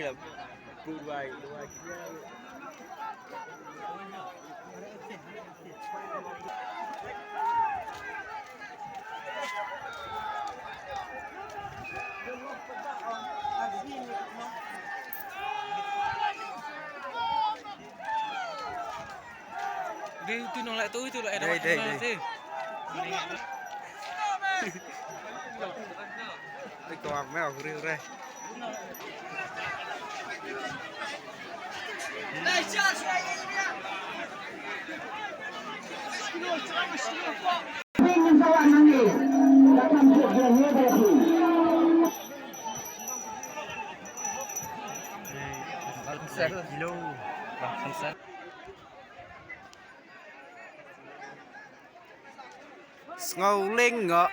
ya. Dua kita. Dia itu nolak tu itu lah ada Dai, dai, waktu dai. tu. Cái con mèo riu đây. Ingin bawa nanti datang tujuannya berarti. Kilo. Ngầu linh ngọ.